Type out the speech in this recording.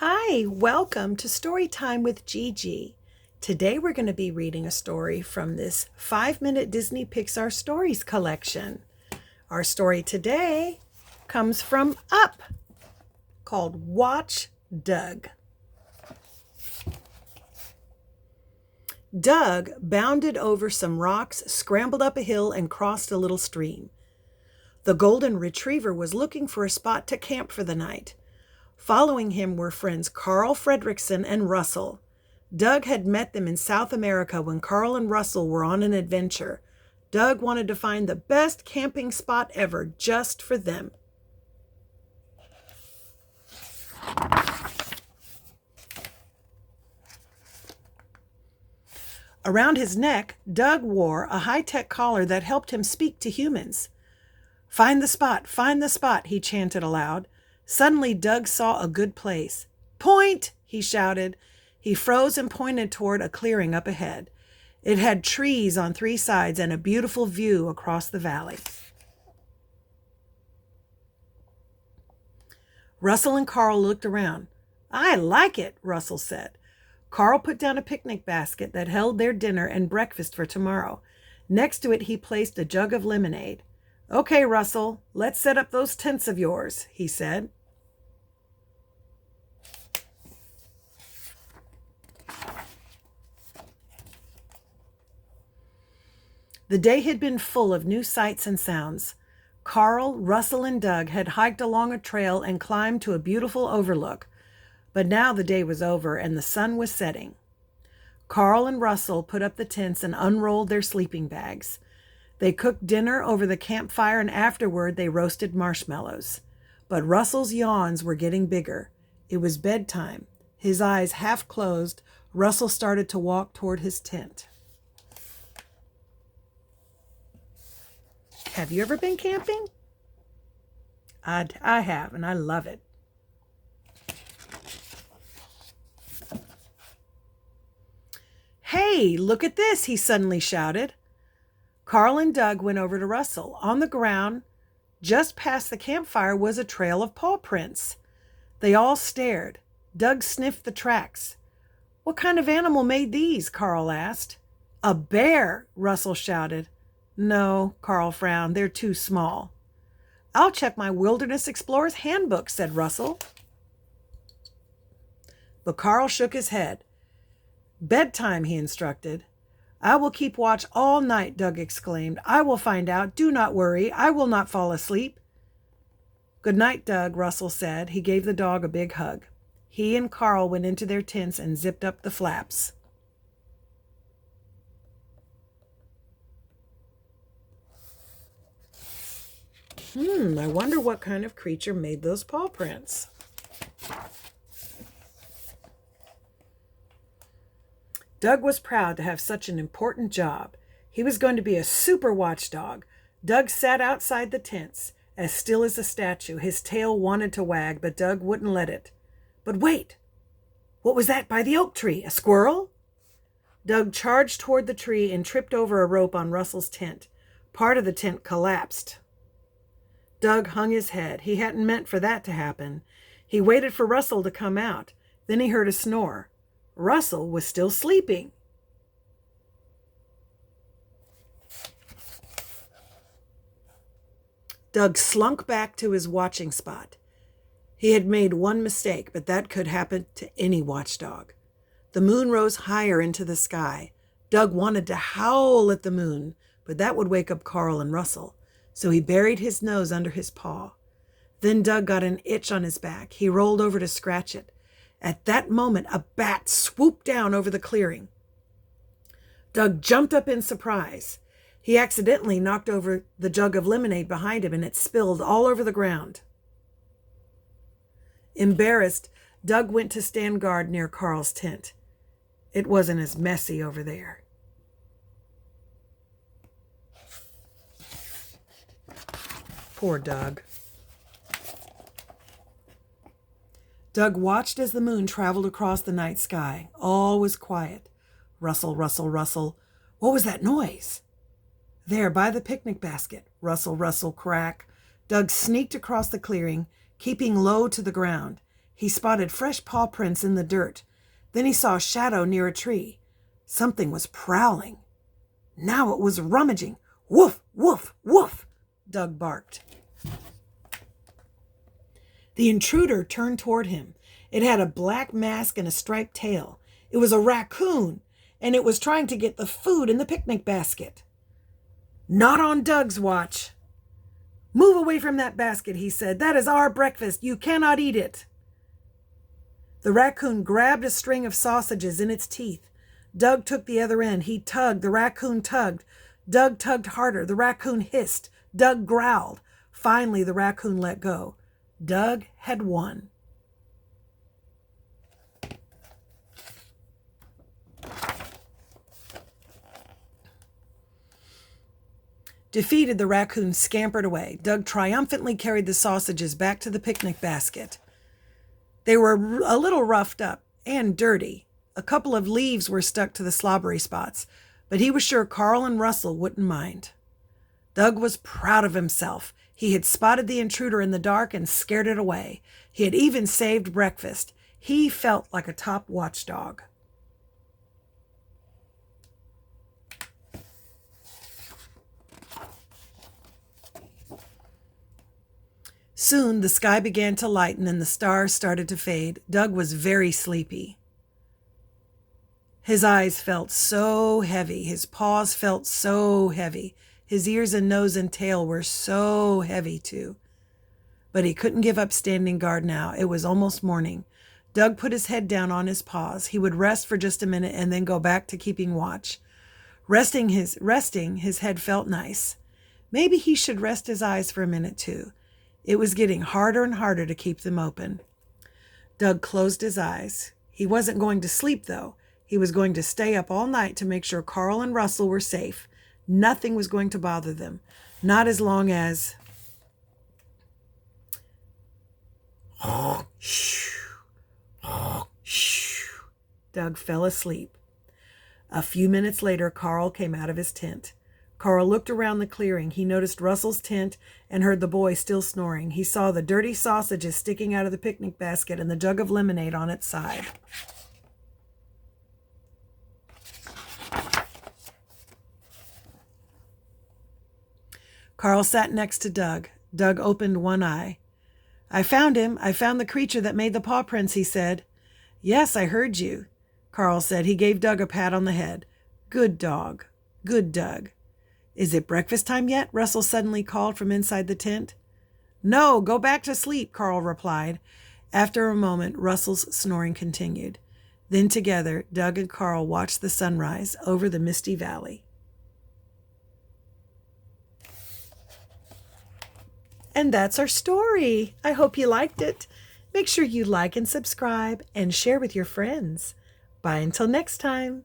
Hi, welcome to Storytime with Gigi. Today we're going to be reading a story from this 5-minute Disney Pixar Stories collection. Our story today comes from Up, called Watchdog. Doug bounded over some rocks, scrambled up a hill, and crossed a little stream. The golden retriever was looking for a spot to camp for the night. Following him were friends Carl Fredrickson and Russell. Doug had met them in South America when Carl and Russell were on an adventure. Doug wanted to find the best camping spot ever just for them. Around his neck, Doug wore a high-tech collar that helped him speak to humans. Find the spot, he chanted aloud. Suddenly, Doug saw a good place. Point, he shouted. He froze and pointed toward a clearing up ahead. It had trees on 3 sides and a beautiful view across the valley. Russell and Carl looked around. I like it, Russell said. Carl put down a picnic basket that held their dinner and breakfast for tomorrow. Next to it, he placed a jug of lemonade. Okay, Russell, let's set up those tents of yours, he said. The day had been full of new sights and sounds. Carl, Russell, and Doug had hiked along a trail and climbed to a beautiful overlook. But now the day was over and the sun was setting. Carl and Russell put up the tents and unrolled their sleeping bags. They cooked dinner over the campfire and afterward they roasted marshmallows. But Russell's yawns were getting bigger. It was bedtime. His eyes half closed, Russell started to walk toward his tent. Have you ever been camping? I have, and I love it. Hey, look at this, he suddenly shouted. Carl and Doug went over to Russell. On the ground, just past the campfire, was a trail of paw prints. They all stared. Doug sniffed the tracks. What kind of animal made these? Carl asked. A bear, Russell shouted. No, Carl frowned. They're too small. I'll check my Wilderness Explorer's handbook, said Russell. But Carl shook his head. Bedtime, he instructed. I will keep watch all night, Doug exclaimed. I will find out. Do not worry. I will not fall asleep. Good night, Doug, Russell said. He gave the dog a big hug. He and Carl went into their tents and zipped up the flaps. I wonder what kind of creature made those paw prints. Doug was proud to have such an important job. He was going to be a super watchdog. Doug sat outside the tents, as still as a statue. His tail wanted to wag, but Doug wouldn't let it. But wait! What was that by the oak tree? A squirrel? Doug charged toward the tree and tripped over a rope on Russell's tent. Part of the tent collapsed. Doug hung his head. He hadn't meant for that to happen. He waited for Russell to come out. Then he heard a snore. Russell was still sleeping. Doug slunk back to his watching spot. He had made one mistake, but that could happen to any watchdog. The moon rose higher into the sky. Doug wanted to howl at the moon, but that would wake up Carl and Russell. So he buried his nose under his paw. Then Doug got an itch on his back. He rolled over to scratch it. At that moment, a bat swooped down over the clearing. Doug jumped up in surprise. He accidentally knocked over the jug of lemonade behind him, and it spilled all over the ground. Embarrassed, Doug went to stand guard near Carl's tent. It wasn't as messy over there. Poor Doug. Doug watched as the moon traveled across the night sky. All was quiet. Rustle, rustle, rustle. What was that noise? There, by the picnic basket. Rustle, rustle, crack. Doug sneaked across the clearing, keeping low to the ground. He spotted fresh paw prints in the dirt. Then he saw a shadow near a tree. Something was prowling. Now it was rummaging. Woof, woof, woof, Doug barked. The intruder turned toward him. It had a black mask and a striped tail. It was a raccoon, and it was trying to get the food in the picnic basket. Not on Doug's watch. Move away from that basket, he said. That is our breakfast. You cannot eat it. The raccoon grabbed a string of sausages in its teeth. Doug took the other end. He tugged. The raccoon tugged. Doug tugged harder. The raccoon hissed. Doug growled. Finally, the raccoon let go. Doug had won. Defeated, the raccoon scampered away. Doug triumphantly carried the sausages back to the picnic basket. They were a little roughed up and dirty. A couple of leaves were stuck to the slobbery spots, but he was sure Carl and Russell wouldn't mind. Doug was proud of himself. He had spotted the intruder in the dark and scared it away. He had even saved breakfast. He felt like a top watchdog. Soon the sky began to lighten and the stars started to fade. Doug was very sleepy. His eyes felt so heavy. His paws felt so heavy. His ears and nose and tail were so heavy too. But he couldn't give up standing guard now. It was almost morning. Doug put his head down on his paws. He would rest for just a minute and then go back to keeping watch. Resting, his head felt nice. Maybe he should rest his eyes for a minute too. It was getting harder and harder to keep them open. Doug closed his eyes. He wasn't going to sleep, though. He was going to stay up all night to make sure Carl and Russell were safe. Nothing was going to bother them. Not as long as... Doug fell asleep. A few minutes later, Carl came out of his tent. Carl looked around the clearing. He noticed Russell's tent and heard the boy still snoring. He saw the dirty sausages sticking out of the picnic basket and the jug of lemonade on its side. Carl sat next to Doug. Doug opened one eye. I found him. I found the creature that made the paw prints, he said. Yes, I heard you, Carl said. He gave Doug a pat on the head. Good dog. Good Doug. Is it breakfast time yet? Russell suddenly called from inside the tent. No, go back to sleep, Carl replied. After a moment, Russell's snoring continued. Then together, Doug and Carl watched the sunrise over the misty valley. And that's our story. I hope you liked it. Make sure you like and subscribe and share with your friends. Bye until next time.